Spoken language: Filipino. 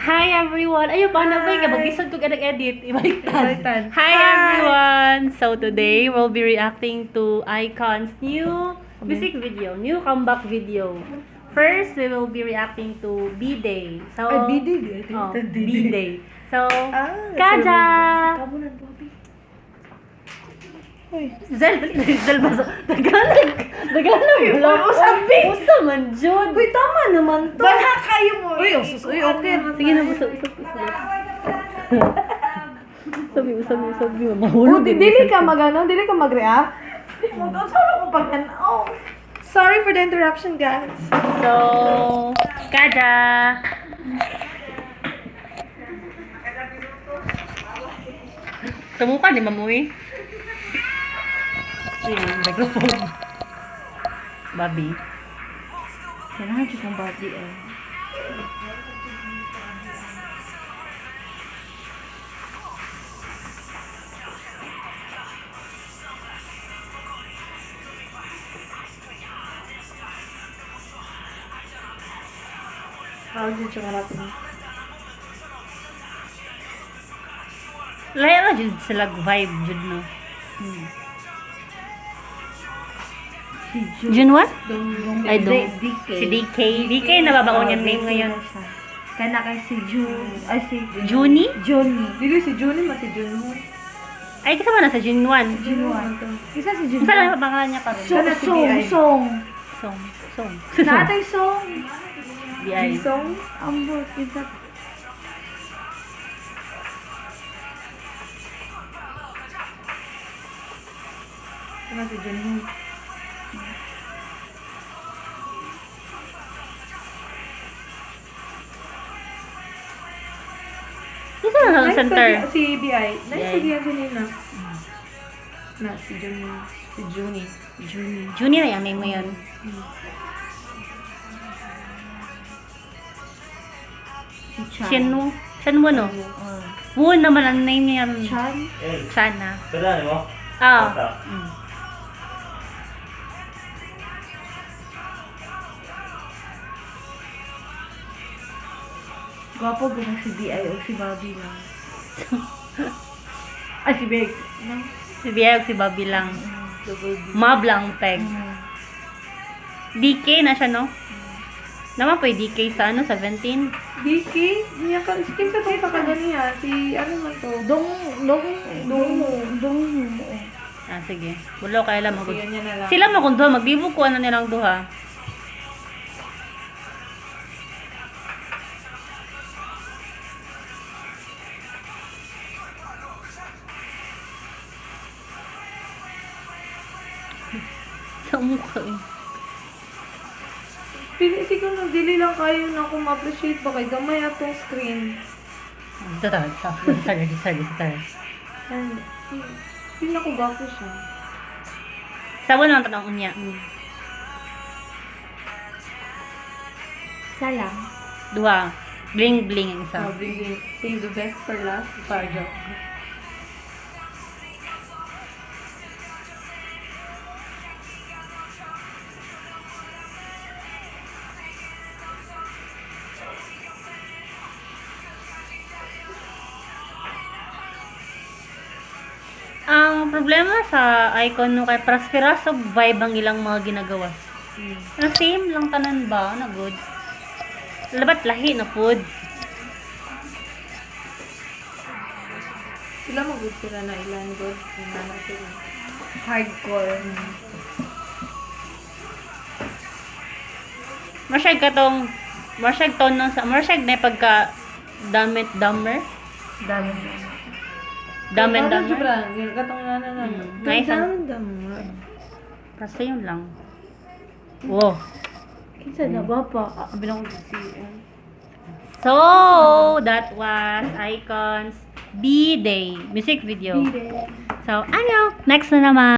Hi everyone! Ayun, paano ba yung mag-isod ko ka nag-edit? Ibaliktad. Hi everyone! So today, we'll be reacting to Icon's new music video, new comeback video. First, we will be reacting to B-Day. So, B-Day? Oh, B-Day. So, that's Kaja! Kabunan, Bobby. Uy. Zel, balik na Zel ba? Tagalog! usabi! Usa man, Jud! Uy, tama naman to. Bala kayo mo! Uy, uy, okay. Sige na, usap. Sabi, Oh, mahulog. dili ka mag-react? Saan ako pag Sorry for the interruption, guys. So, Kaja! Sumuka ni Mamuy. Microphone. Bobby. Kailangan siya ng Bobby eh. How's it siya natin? Lahat na dyan sila vibe, Jud, no? June what? Ay, DK. Si DK. DK, nababaon yung name ngayon. Kana kay si June. Ay, si Junie? Johnny. Dili si Johnny, si Junho. Ay, kasama na sa June 1. Junho. Isa si Junho. Saan lang pangalan niya pa rin? Song. Song. Natay song. BI. Song. Ambot. Isa. Ano si Junho? Isa na sa center. Si BI. Nice BI. si BI kanina. Na, si Junho. Si Junie. Junie na yung name ngayon. Si Chan. Shenwo, no? Wu naman ang name niya. Chan? Chan na. Kailangan mo? Ah. Gwapo gano'n si BI o si Bobby lang. Ay, si Beg. No? Si BI o si Bobby lang. Mab lang peg. DK na siya, no? Naman po yung DK sa ano, 17? DK? Niya ka, skin sa tayo pa niya. Si, ano man to? Dong. Ah, sige. Bulo kaya lang mag- Sige, niya na lang. Sila mo kung duha, magbibo ko ano nilang duha. Sa mukha eh. Pili siguro dili lang kayo na kung ma-appreciate ba kay gamay atong screen. Ito ta, sorry. And, hindi na ko gapo siya. Sabo naman tanong niya. Salang. Duha. Bling ang isa. Save the best for last. Parjo. Ang problema sa icon no kay praspiras og vibe ang ilang mga ginagawa. Na same lang tanan ba na good. Labat lahi na pod. Sila mag-good sila na ilan good. Inana sila. Hardcore. Masyag tono sa masyag na pagka dumb and dumber. Dami. Dumb and Ano, dumber. Jubra? Katong inana na. Nice. Dumber. Kasi yun lang. Wow. Kinsa na ba pa? Bilang ko si So, that was Icon's B-Day music video. So, ano? Next na naman.